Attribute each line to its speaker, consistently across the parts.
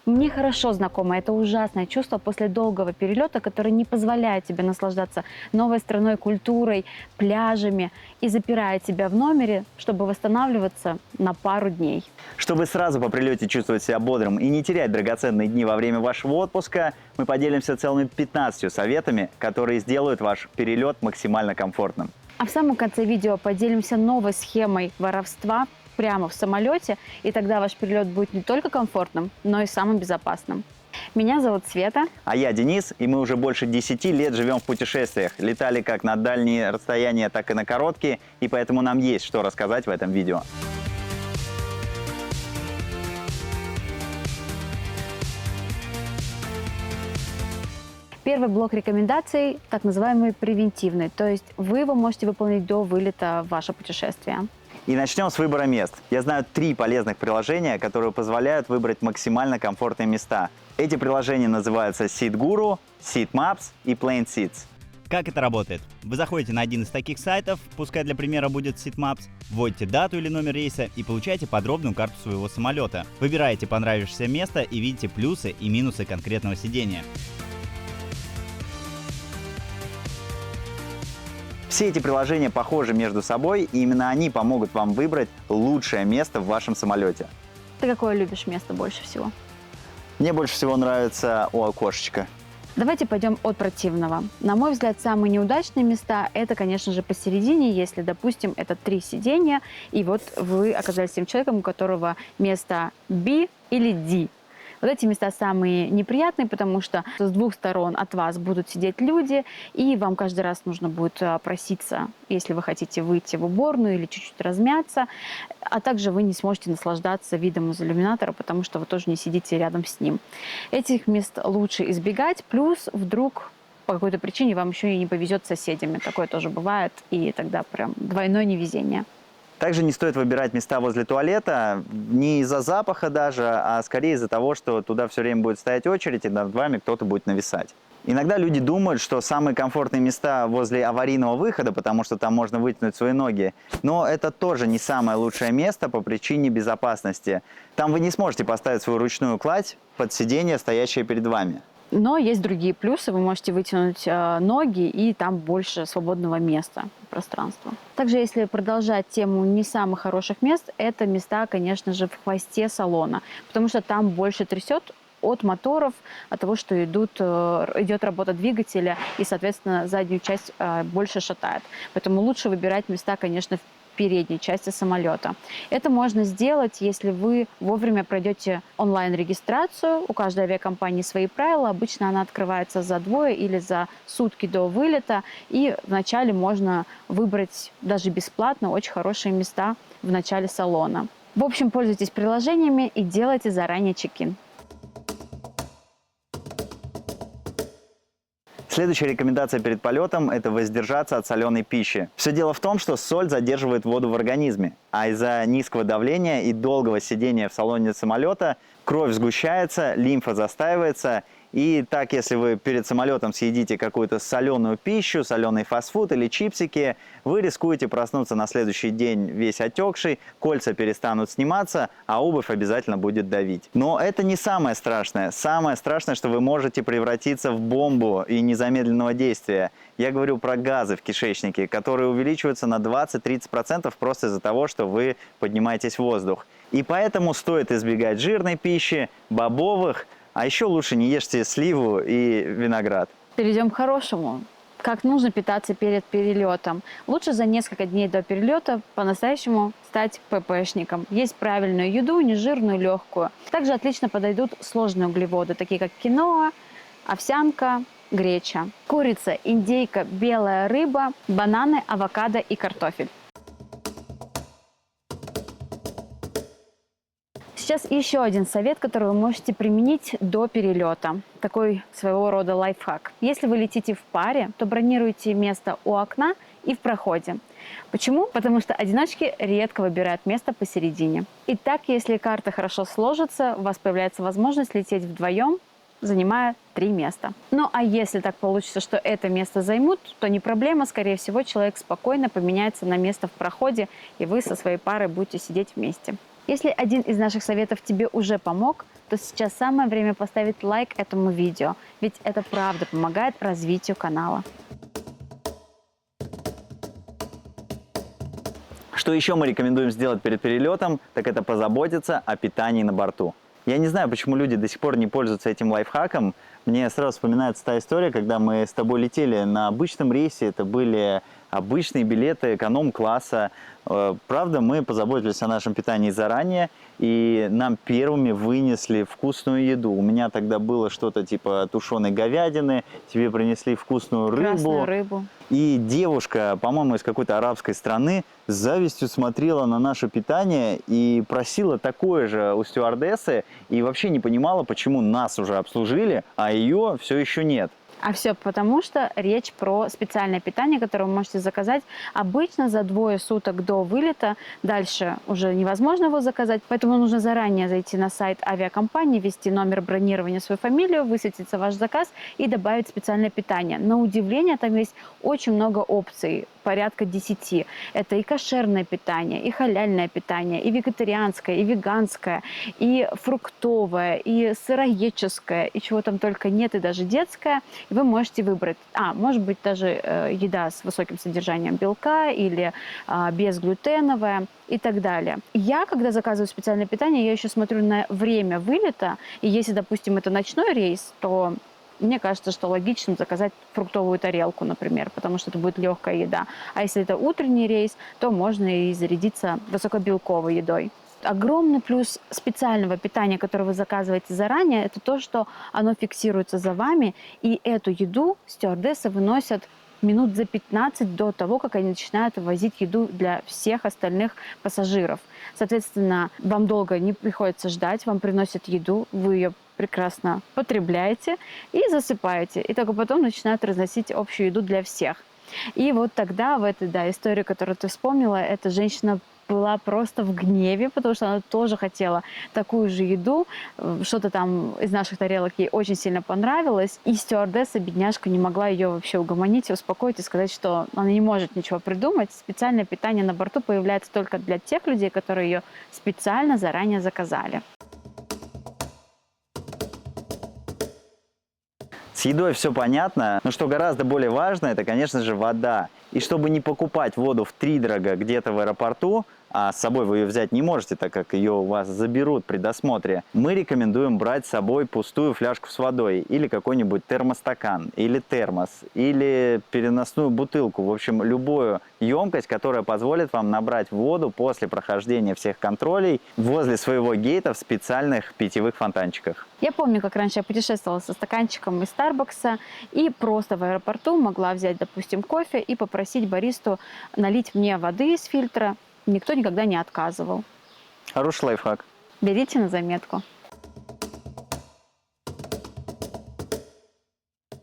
Speaker 1: Мне хорошо знакомо это ужасное чувство после долгого перелета, которое не позволяет тебе наслаждаться новой страной, культурой, пляжами и запирает тебя в номере, чтобы восстанавливаться на пару дней.
Speaker 2: Чтобы сразу по прилете чувствовать себя бодрым и не терять драгоценные дни во время вашего отпуска, мы поделимся целыми 15 советами, которые сделают ваш перелет максимально комфортным.
Speaker 1: А в самом конце видео поделимся новой схемой воровства прямо в самолете, и тогда ваш перелет будет не только комфортным, но и самым безопасным. Меня зовут Света.
Speaker 2: А я Денис, и мы уже больше 10 лет живем в путешествиях. Летали как на дальние расстояния, так и на короткие, и поэтому нам есть что рассказать в этом видео.
Speaker 1: Первый блок рекомендаций, так называемый превентивный, то есть вы его можете выполнить до вылета в ваше путешествие.
Speaker 2: И начнем с выбора мест. Я знаю 3 полезных приложения, которые позволяют выбрать максимально комфортные места. Эти приложения называются SeatGuru, SeatMaps и Plane Seats.
Speaker 3: Как это работает? Вы заходите на один из таких сайтов, пускай для примера будет SeatMaps, вводите дату или номер рейса и получаете подробную карту своего самолета. Выбираете понравившееся место и видите плюсы и минусы конкретного сидения.
Speaker 2: Все эти приложения похожи между собой, и именно они помогут вам выбрать лучшее место в вашем самолете.
Speaker 1: Ты какое любишь место больше всего?
Speaker 2: Мне больше всего нравится у окошечка.
Speaker 1: Давайте пойдем от противного. На мой взгляд, самые неудачные места – это, конечно же, посередине, если, допустим, это 3 сидения, и вот вы оказались тем человеком, у которого место B или D. Вот эти места самые неприятные, потому что с 2 сторон от вас будут сидеть люди, и вам каждый раз нужно будет проситься, если вы хотите выйти в уборную или чуть-чуть размяться, а также вы не сможете наслаждаться видом из иллюминатора, потому что вы тоже не сидите рядом с ним. Этих мест лучше избегать, плюс вдруг по какой-то причине вам еще и не повезет с соседями. Такое тоже бывает, и тогда прям двойное невезение.
Speaker 2: Также не стоит выбирать места возле туалета не из-за запаха даже, а скорее из-за того, что туда все время будет стоять очередь, и над вами кто-то будет нависать. Иногда люди думают, что самые комфортные места возле аварийного выхода, потому что там можно вытянуть свои ноги. Но это тоже не самое лучшее место по причине безопасности. Там вы не сможете поставить свою ручную кладь под сиденье, стоящее перед вами.
Speaker 1: Но есть другие плюсы. Вы можете вытянуть ноги, и там больше свободного места, пространства. Также, если продолжать тему не самых хороших мест, это места, конечно же, в хвосте салона, потому что там больше трясет от моторов, от того, что идет работа двигателя, и, соответственно, заднюю часть больше шатает. Поэтому лучше выбирать места, конечно, в передней части самолета. Это можно сделать, если вы вовремя пройдете онлайн-регистрацию. У каждой авиакомпании свои правила. Обычно она открывается за 2 или за сутки до вылета. И вначале можно выбрать даже бесплатно очень хорошие места в начале салона. В общем, пользуйтесь приложениями и делайте заранее чек-ин.
Speaker 2: Следующая рекомендация перед полетом – это воздержаться от соленой пищи. Все дело в том, что соль задерживает воду в организме, а из-за низкого давления и долгого сидения в салоне самолета кровь сгущается, лимфа застаивается, и так, если вы перед самолетом съедите какую-то соленую пищу, соленый фастфуд или чипсики, вы рискуете проснуться на следующий день весь отекший, кольца перестанут сниматься, а обувь обязательно будет давить. Но это не самое страшное. Самое страшное, что вы можете превратиться в бомбу и незамедленного действия. Я говорю про газы в кишечнике, которые увеличиваются на 20-30% просто из-за того, что вы поднимаетесь в воздух. И поэтому стоит избегать жирной пищи, бобовых, а еще лучше не ешьте сливу и виноград.
Speaker 1: Перейдем к хорошему. Как нужно питаться перед перелетом? Лучше за несколько дней до перелета по-настоящему стать ППшником. Есть правильную еду, нежирную, легкую. Также отлично подойдут сложные углеводы, такие как киноа, овсянка, греча, курица, индейка, белая рыба, бананы, авокадо и картофель. Сейчас еще один совет, который вы можете применить до перелета. Такой своего рода лайфхак. Если вы летите в паре, то бронируйте место у окна и в проходе. Почему? Потому что одиночки редко выбирают место посередине. Итак, если карта хорошо сложится, у вас появляется возможность лететь вдвоем, занимая 3 места. Ну а если так получится, что это место займут, то не проблема. Скорее всего, человек спокойно поменяется на место в проходе, и вы со своей парой будете сидеть вместе. Если один из наших советов тебе уже помог, то сейчас самое время поставить лайк этому видео, ведь это правда помогает развитию канала.
Speaker 2: Что еще мы рекомендуем сделать перед перелетом, так это позаботиться о питании на борту. Я не знаю, почему люди до сих пор не пользуются этим лайфхаком. Мне сразу вспоминается та история, когда мы с тобой летели на обычном рейсе. Это были обычные билеты эконом-класса. Правда, мы позаботились о нашем питании заранее, и нам первыми вынесли вкусную еду. У меня тогда было что-то типа тушеной говядины, тебе принесли вкусную рыбу.
Speaker 1: Красную рыбу.
Speaker 2: И девушка, по-моему, из какой-то арабской страны, с завистью смотрела на наше питание и просила такое же у стюардессы, и вообще не понимала, почему нас уже обслужили, а ее все еще нет.
Speaker 1: А все потому, что речь про специальное питание, которое вы можете заказать обычно за 2 суток до вылета. Дальше уже невозможно его заказать, поэтому нужно заранее зайти на сайт авиакомпании, ввести номер бронирования, свою фамилию, высветится ваш заказ и добавить специальное питание. На удивление, там есть очень много опций, порядка 10. Это и кошерное питание, и халяльное питание, и вегетарианское, и веганское, и фруктовое, и сыроедческое, и чего там только нет, и даже детское. Вы можете выбрать, может быть даже еда с высоким содержанием белка или безглютеновая и так далее. Я, когда заказываю специальное питание, я еще смотрю на время вылета, и если, допустим, это ночной рейс, то мне кажется, что логичным заказать фруктовую тарелку, например, потому что это будет легкая еда. А если это утренний рейс, то можно и зарядиться высокобелковой едой. Огромный плюс специального питания, которое вы заказываете заранее, это то, что оно фиксируется за вами, и эту еду стюардессы выносят минут за 15 до того, как они начинают возить еду для всех остальных пассажиров. Соответственно, вам долго не приходится ждать, вам приносят еду, вы ее прекрасно потребляете и засыпаете. И только потом начинают разносить общую еду для всех. И вот тогда в этой истории, которую ты вспомнила, эта женщина была просто в гневе, потому что она тоже хотела такую же еду. Что-то там из наших тарелок ей очень сильно понравилось. И стюардесса, бедняжка, не могла ее вообще угомонить, успокоить и сказать, что она не может ничего придумать. Специальное питание на борту появляется только для тех людей, которые ее специально заранее заказали.
Speaker 2: С едой все понятно, но что гораздо более важно, это, конечно же, вода. И чтобы не покупать воду втридорога где-то в аэропорту, а с собой вы ее взять не можете, так как ее у вас заберут при досмотре, мы рекомендуем брать с собой пустую фляжку с водой или какой-нибудь термостакан, или термос, или переносную бутылку. В общем, любую емкость, которая позволит вам набрать воду после прохождения всех контролей возле своего гейта в специальных питьевых фонтанчиках.
Speaker 1: Я помню, как раньше я путешествовала со стаканчиком из Старбакса и просто в аэропорту могла взять, допустим, кофе и попросить баристу налить мне воды из фильтра. Никто никогда не отказывал.
Speaker 2: Хороший лайфхак.
Speaker 1: Берите на заметку.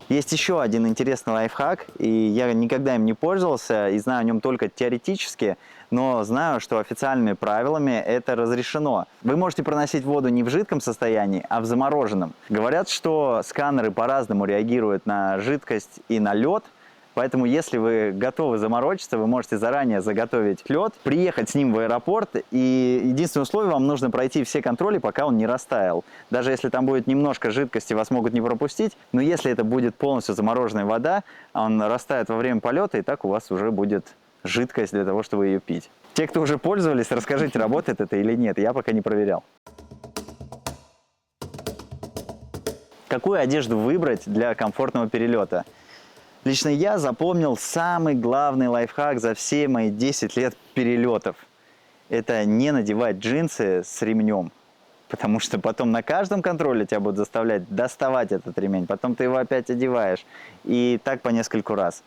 Speaker 2: Есть еще один интересный лайфхак, и я никогда им не пользовался, и знаю о нем только теоретически, но знаю, что официальными правилами это разрешено. Вы можете проносить воду не в жидком состоянии, а в замороженном. Говорят, что сканеры по-разному реагируют на жидкость и на лед, поэтому если вы готовы заморочиться, вы можете заранее заготовить лед, приехать с ним в аэропорт, и единственное условие, вам нужно пройти все контроли, пока он не растаял. Даже если там будет немножко жидкости, вас могут не пропустить, но если это будет полностью замороженная вода, он растает во время полета, и так у вас уже будет жидкость для того, чтобы ее пить. Те, кто уже пользовались, расскажите, работает это или нет, я пока не проверял. Какую одежду выбрать для комфортного перелета? Лично я запомнил самый главный лайфхак за все мои 10 лет перелетов. Это не надевать джинсы с ремнем. Потому что потом на каждом контроле тебя будут заставлять доставать этот ремень. Потом ты его опять одеваешь. И так по нескольку раз.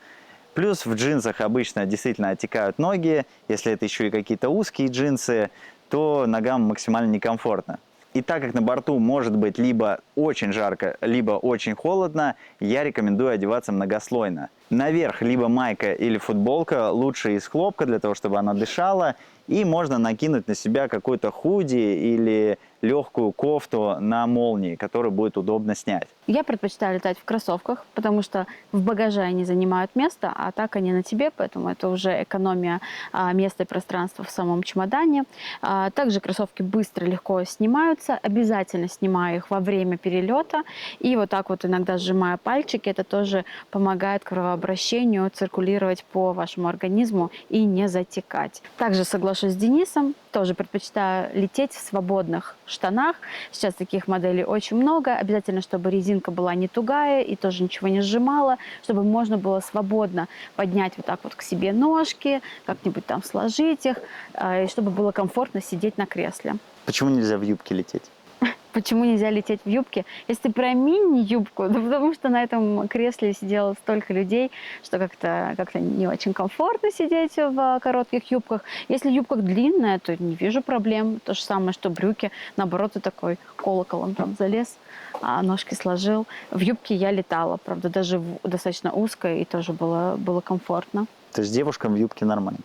Speaker 2: Плюс в джинсах обычно действительно отекают ноги. Если это еще и какие-то узкие джинсы, то ногам максимально некомфортно. И так как на борту может быть либо очень жарко, либо очень холодно, я рекомендую одеваться многослойно. Наверх либо майка или футболка, лучше из хлопка, для того, чтобы она дышала. И можно накинуть на себя какой-то худи или легкую кофту на молнии, которую будет удобно снять.
Speaker 1: Я предпочитаю летать в кроссовках, потому что в багаже они занимают место, а так они на тебе, поэтому это уже экономия места и пространства в самом чемодане. Также кроссовки быстро, легко снимаются. Обязательно снимаю их во время перелета. И вот так вот иногда сжимая пальчики, это тоже помогает кровообращению циркулировать по вашему организму и не затекать. Также соглашусь с Денисом, тоже предпочитаю лететь в свободных штанах. Сейчас таких моделей очень много. Обязательно, чтобы резинка была не тугая и тоже ничего не сжимала, чтобы можно было свободно поднять вот так вот к себе ножки, как-нибудь там сложить их, и чтобы было комфортно сидеть на кресле.
Speaker 2: Почему нельзя в юбке лететь?
Speaker 1: Почему нельзя лететь в юбке? Если ты про мини-юбку, да потому что на этом кресле сидело столько людей, что как-то не очень комфортно сидеть в коротких юбках. Если юбка длинная, то не вижу проблем. То же самое, что брюки. Наоборот, ты такой колоколом там залез, а ножки сложил. В юбке я летала, правда, даже достаточно узкой, и тоже было комфортно.
Speaker 2: То есть девушкам в юбке нормально?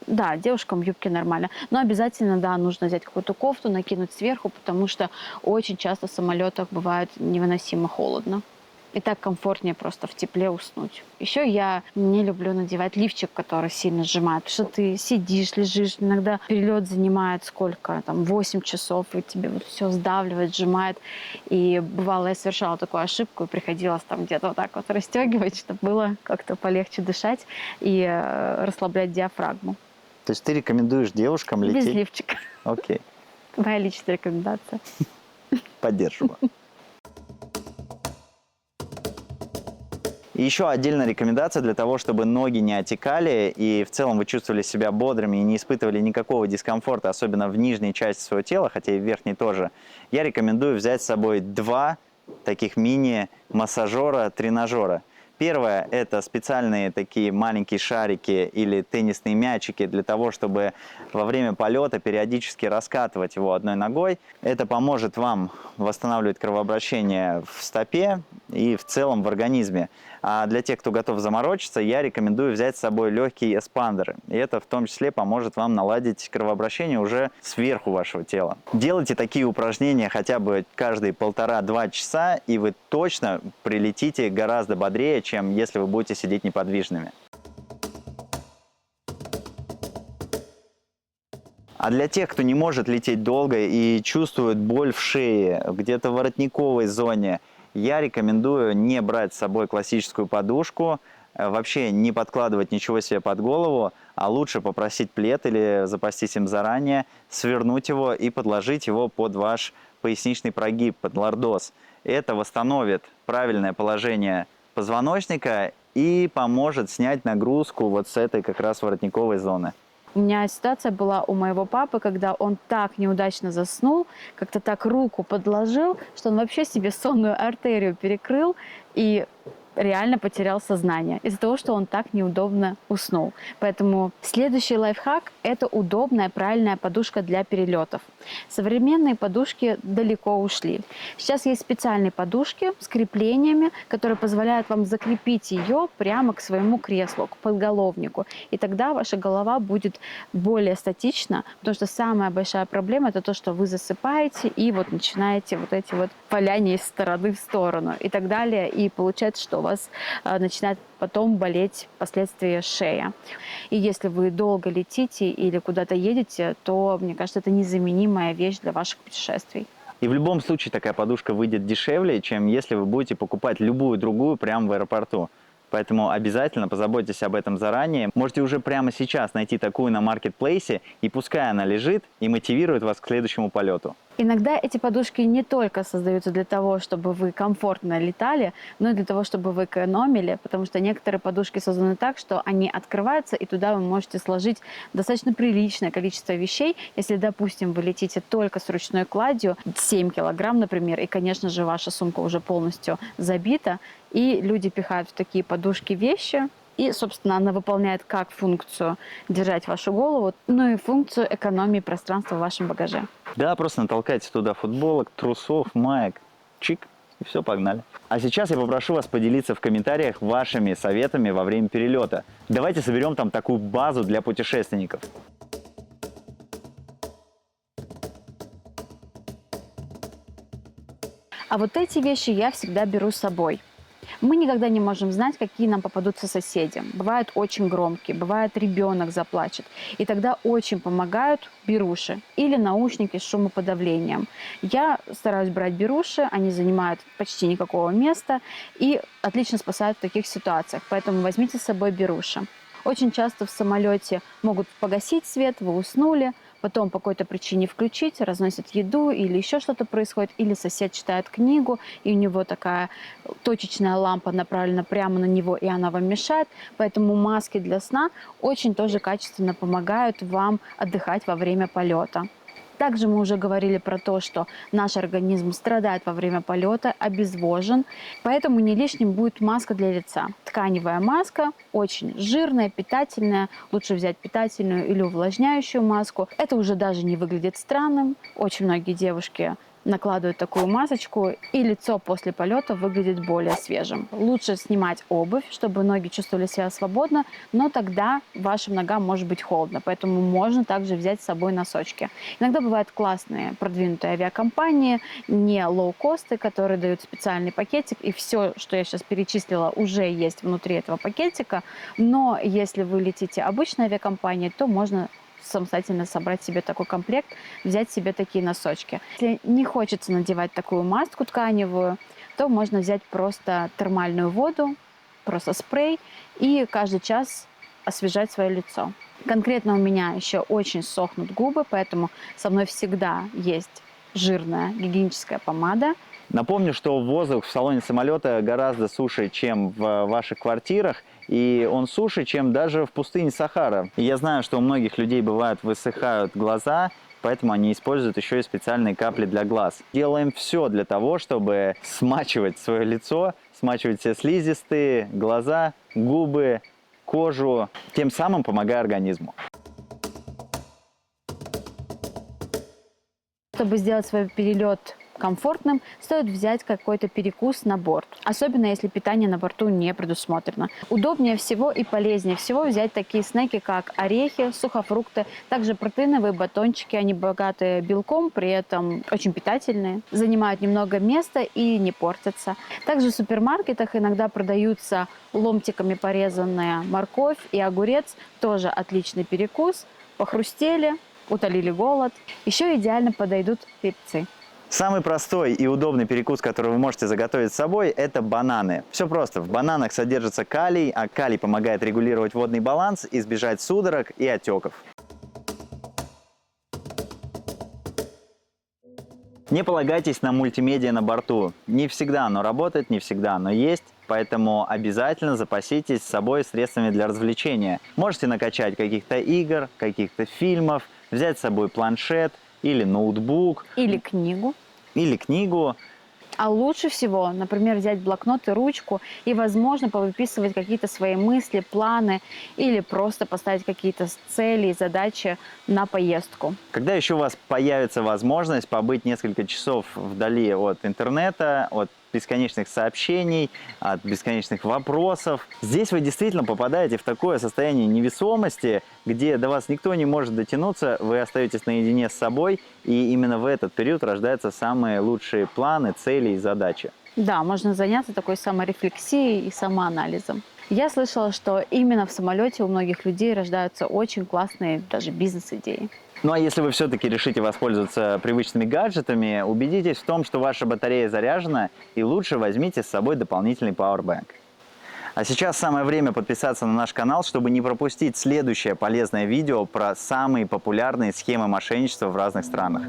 Speaker 1: Да, девушкам в юбке нормально. Но обязательно, да, нужно взять какую-то кофту, накинуть сверху, потому что очень часто в самолетах бывает невыносимо холодно. И так комфортнее просто в тепле уснуть. Еще я не люблю надевать лифчик, который сильно сжимает. Потому что ты сидишь, лежишь, иногда перелет занимает сколько, там, 8 часов, и тебе вот все сдавливает, сжимает. И бывало, я совершала такую ошибку, и приходилось там где-то вот так вот расстегивать, чтобы было как-то полегче дышать и расслаблять диафрагму.
Speaker 2: То есть ты рекомендуешь девушкам лететь?
Speaker 1: Без лифчика.
Speaker 2: Окей,
Speaker 1: Моя личная рекомендация.
Speaker 2: поддерживаю. И еще отдельная рекомендация для того, чтобы ноги не отекали и в целом вы чувствовали себя бодрыми и не испытывали никакого дискомфорта, особенно в нижней части своего тела, хотя и в верхней тоже. Я рекомендую взять с собой 2 таких мини-массажера-тренажера. Первое – это специальные такие маленькие шарики или теннисные мячики для того, чтобы во время полета периодически раскатывать его одной ногой. Это поможет вам восстанавливать кровообращение в стопе и в целом в организме. А для тех, кто готов заморочиться, я рекомендую взять с собой легкие эспандеры. И это в том числе поможет вам наладить кровообращение уже сверху вашего тела. Делайте такие упражнения хотя бы каждые 1,5-2 часа, и вы точно прилетите гораздо бодрее, чем если вы будете сидеть неподвижными. А для тех, кто не может лететь долго и чувствует боль в шее, где-то в воротниковой зоне, я рекомендую не брать с собой классическую подушку, вообще не подкладывать ничего себе под голову, а лучше попросить плед или запастись им заранее, свернуть его и подложить его под ваш поясничный прогиб, под лордоз. Это восстановит правильное положение позвоночника и поможет снять нагрузку вот с этой как раз воротниковой зоны.
Speaker 1: У меня ситуация была у моего папы, когда он так неудачно заснул, как-то так руку подложил, что он вообще себе сонную артерию перекрыл и реально потерял сознание из-за того, что он так неудобно уснул. Поэтому следующий лайфхак – это удобная, правильная подушка для перелетов. Современные подушки далеко ушли. Сейчас есть специальные подушки с креплениями, которые позволяют вам закрепить ее прямо к своему креслу, к подголовнику. И тогда ваша голова будет более статична, потому что самая большая проблема – это то, что вы засыпаете и вот начинаете вот эти вот валяния из стороны в сторону и так далее. И получается, что у вас начинает потом болеть впоследствии шея. И если вы долго летите или куда-то едете, то, мне кажется, это незаменимая вещь для ваших путешествий.
Speaker 2: И в любом случае такая подушка выйдет дешевле, чем если вы будете покупать любую другую прямо в аэропорту. Поэтому обязательно позаботьтесь об этом заранее. Можете уже прямо сейчас найти такую на маркетплейсе, и пускай она лежит и мотивирует вас к следующему полету.
Speaker 1: Иногда эти подушки не только создаются для того, чтобы вы комфортно летали, но и для того, чтобы вы экономили, потому что некоторые подушки созданы так, что они открываются, и туда вы можете сложить достаточно приличное количество вещей. Если, допустим, вы летите только с ручной кладью, 7 килограмм, например, и, конечно же, ваша сумка уже полностью забита, и люди пихают в такие подушки вещи, и, собственно, она выполняет как функцию держать вашу голову, но и функцию экономии пространства в вашем багаже.
Speaker 2: Да, просто натолкайте туда футболок, трусов, маек, чик, и все, погнали. А сейчас я попрошу вас поделиться в комментариях вашими советами во время перелета. Давайте соберем там такую базу для путешественников.
Speaker 1: А вот эти вещи я всегда беру с собой. Мы никогда не можем знать, какие нам попадутся соседи. Бывают очень громкие, бывает ребенок заплачет. И тогда очень помогают беруши или наушники с шумоподавлением. Я стараюсь брать беруши, они занимают почти никакого места и отлично спасают в таких ситуациях. Поэтому возьмите с собой беруши. Очень часто в самолете могут погасить свет, вы уснули, потом по какой-то причине включить, разносят еду или еще что-то происходит, или сосед читает книгу, и у него такая точечная лампа направлена прямо на него, и она вам мешает. Поэтому маски для сна очень тоже качественно помогают вам отдыхать во время полета. Также мы уже говорили про то, что наш организм страдает во время полета, обезвожен, поэтому не лишним будет маска для лица. Тканевая маска, очень жирная, питательная. Лучше взять питательную или увлажняющую маску. Это уже даже не выглядит странным. Очень многие девушки накладывают такую масочку, и лицо после полета выглядит более свежим. Лучше снимать обувь, чтобы ноги чувствовали себя свободно, но тогда вашим ногам может быть холодно, поэтому можно также взять с собой носочки. Иногда бывают классные продвинутые авиакомпании, не лоукосты, которые дают специальный пакетик, и все, что я сейчас перечислила, уже есть внутри этого пакетика, но если вы летите обычной авиакомпанией, то можно самостоятельно собрать себе такой комплект, взять себе такие носочки. Если не хочется надевать такую маску тканевую, то можно взять просто термальную воду, просто спрей и каждый час освежать свое лицо. Конкретно у меня еще очень сохнут губы, поэтому со мной всегда есть жирная гигиеническая помада.
Speaker 2: Напомню, что воздух в салоне самолета гораздо суше, чем в ваших квартирах, и он суше, чем даже в пустыне Сахара. И я знаю, что у многих людей бывает высыхают глаза, поэтому они используют еще и специальные капли для глаз. Делаем все для того, чтобы смачивать свое лицо, смачивать все слизистые, глаза, губы, кожу, тем самым помогая организму.
Speaker 1: Чтобы сделать свой перелет комфортным, стоит взять какой-то перекус на борт. Особенно, если питание на борту не предусмотрено. Удобнее всего и полезнее всего взять такие снеки, как орехи, сухофрукты, также протеиновые батончики. Они богаты белком, при этом очень питательные, занимают немного места и не портятся. Также в супермаркетах иногда продаются ломтиками порезанная морковь и огурец. Тоже отличный перекус. Похрустели, утолили голод. Еще идеально подойдут хлебцы.
Speaker 2: Самый простой и удобный перекус, который вы можете заготовить с собой, это бананы. Все просто. В бананах содержится калий, а калий помогает регулировать водный баланс, избежать судорог и отеков. Не полагайтесь на мультимедиа на борту. Не всегда оно работает, не всегда оно есть. Поэтому обязательно запаситесь с собой средствами для развлечения. Можете накачать каких-то игр, каких-то фильмов, взять с собой планшет или ноутбук.
Speaker 1: Или книгу.
Speaker 2: Или книгу.
Speaker 1: А лучше всего, например, взять блокнот и ручку и, возможно, повыписывать какие-то свои мысли, планы или просто поставить какие-то цели и задачи на поездку.
Speaker 2: Когда еще у вас появится возможность побыть несколько часов вдали от интернета, от бесконечных сообщений, от бесконечных вопросов. Здесь вы действительно попадаете в такое состояние невесомости, где до вас никто не может дотянуться, вы остаетесь наедине с собой, и именно в этот период рождаются самые лучшие планы, цели и задачи.
Speaker 1: Да, можно заняться такой саморефлексией и самоанализом. Я слышала, что именно в самолете у многих людей рождаются очень классные даже бизнес-идеи.
Speaker 2: Ну а если вы все-таки решите воспользоваться привычными гаджетами, убедитесь в том, что ваша батарея заряжена, и лучше возьмите с собой дополнительный пауэрбанк. А сейчас самое время подписаться на наш канал, чтобы не пропустить следующее полезное видео про самые популярные схемы мошенничества в разных странах.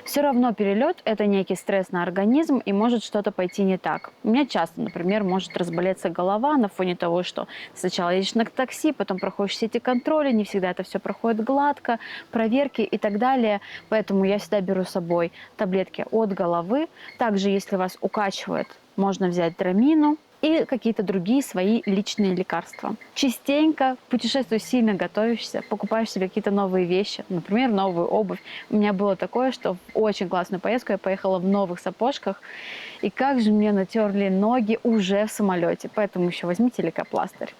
Speaker 1: Все равно перелет – это некий стресс на организм, и может что-то пойти не так. У меня часто, например, может разболеться голова на фоне того, что сначала едешь на такси, потом проходишь все эти контроли, не всегда это все проходит гладко, проверки и так далее. Поэтому я всегда беру с собой таблетки от головы. Также, если вас укачивает, можно взять драмину и какие-то другие свои личные лекарства. Частенько в путешествии сильно готовишься, покупаешь себе какие-то новые вещи, например, новую обувь. У меня было такое, что в очень классную поездку я поехала в новых сапожках, и как же мне натерли ноги уже в самолете. Поэтому еще возьмите лейкопластырь.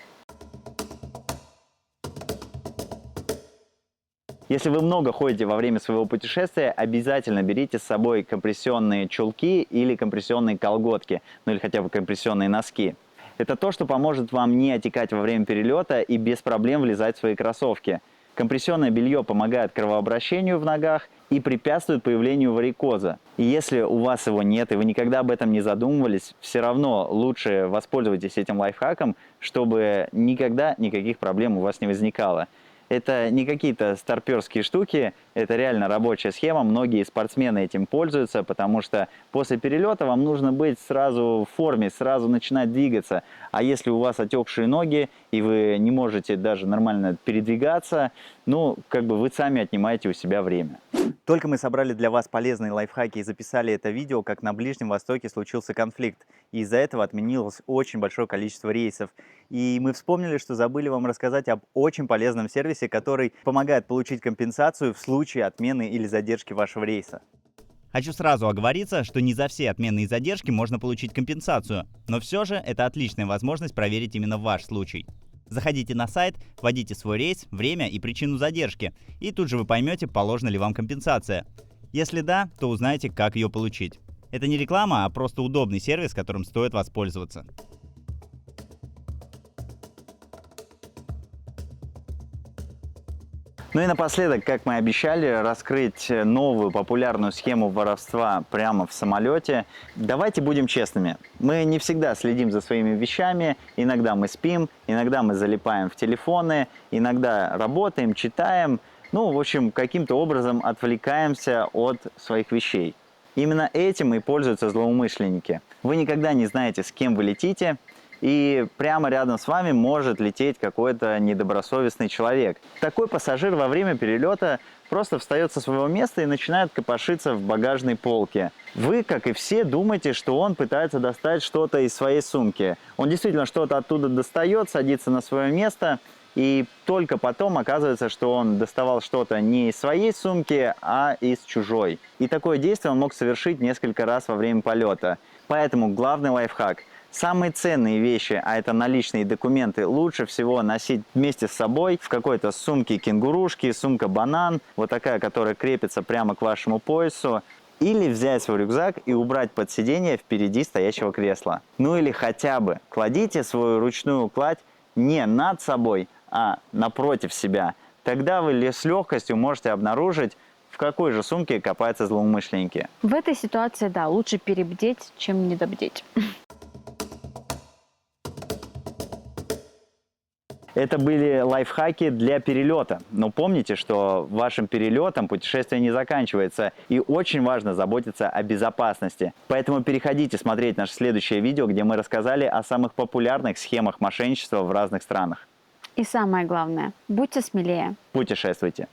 Speaker 2: Если вы много ходите во время своего путешествия, обязательно берите с собой компрессионные чулки или компрессионные колготки, ну или хотя бы компрессионные носки. Это то, что поможет вам не отекать во время перелета и без проблем влезать в свои кроссовки. Компрессионное белье помогает кровообращению в ногах и препятствует появлению варикоза. И если у вас его нет, и вы никогда об этом не задумывались, все равно лучше воспользуйтесь этим лайфхаком, чтобы никогда никаких проблем у вас не возникало. Это не какие-то старперские штуки, это реально рабочая схема. Многие спортсмены этим пользуются, потому что после перелета вам нужно быть сразу в форме, сразу начинать двигаться. А если у вас отекшие ноги, и вы не можете даже нормально передвигаться, ну, как бы вы сами отнимаете у себя время. Только мы собрали для вас полезные лайфхаки и записали это видео, как на Ближнем Востоке случился конфликт. И из-за этого отменилось очень большое количество рейсов. И мы вспомнили, что забыли вам рассказать об очень полезном сервисе, который помогает получить компенсацию в случае отмены или задержки вашего рейса.
Speaker 3: Хочу сразу оговориться, что не за все отмены и задержки можно получить компенсацию, но все же это отличная возможность проверить именно ваш случай. Заходите на сайт, вводите свой рейс, время и причину задержки, и тут же вы поймете, положена ли вам компенсация. Если да, то узнаете, как ее получить. Это не реклама, а просто удобный сервис, которым стоит воспользоваться.
Speaker 2: Ну и напоследок, как мы обещали, раскрыть новую популярную схему воровства прямо в самолете. Давайте будем честными. Мы не всегда следим за своими вещами. Иногда мы спим, иногда мы залипаем в телефоны, иногда работаем, читаем. Ну, в общем, каким-то образом отвлекаемся от своих вещей. Именно этим и пользуются злоумышленники. Вы никогда не знаете, с кем вы летите, и прямо рядом с вами может лететь какой-то недобросовестный человек. Такой пассажир во время перелета просто встает со своего места и начинает копошиться в багажной полке. Вы, как и все, думаете, что он пытается достать что-то из своей сумки. Он действительно что-то оттуда достает, садится на свое место, и только потом оказывается, что он доставал что-то не из своей сумки, а из чужой. И такое действие он мог совершить несколько раз во время полета. Поэтому главный лайфхак – самые ценные вещи, а это наличные документы, лучше всего носить вместе с собой в какой-то сумке кенгурушки, сумка-банан, вот такая, которая крепится прямо к вашему поясу. Или взять свой рюкзак и убрать под сиденье впереди стоящего кресла. Ну или хотя бы кладите свою ручную кладь не над собой, а напротив себя. Тогда вы с легкостью можете обнаружить, в какой же сумке копаются злоумышленники.
Speaker 1: В этой ситуации, да, лучше перебдеть, чем недобдеть.
Speaker 2: Это были лайфхаки для перелета. Но помните, что вашим перелетом путешествие не заканчивается. И очень важно заботиться о безопасности. Поэтому переходите смотреть наше следующее видео, где мы рассказали о самых популярных схемах мошенничества в разных странах.
Speaker 1: И самое главное, будьте смелее.
Speaker 2: Путешествуйте.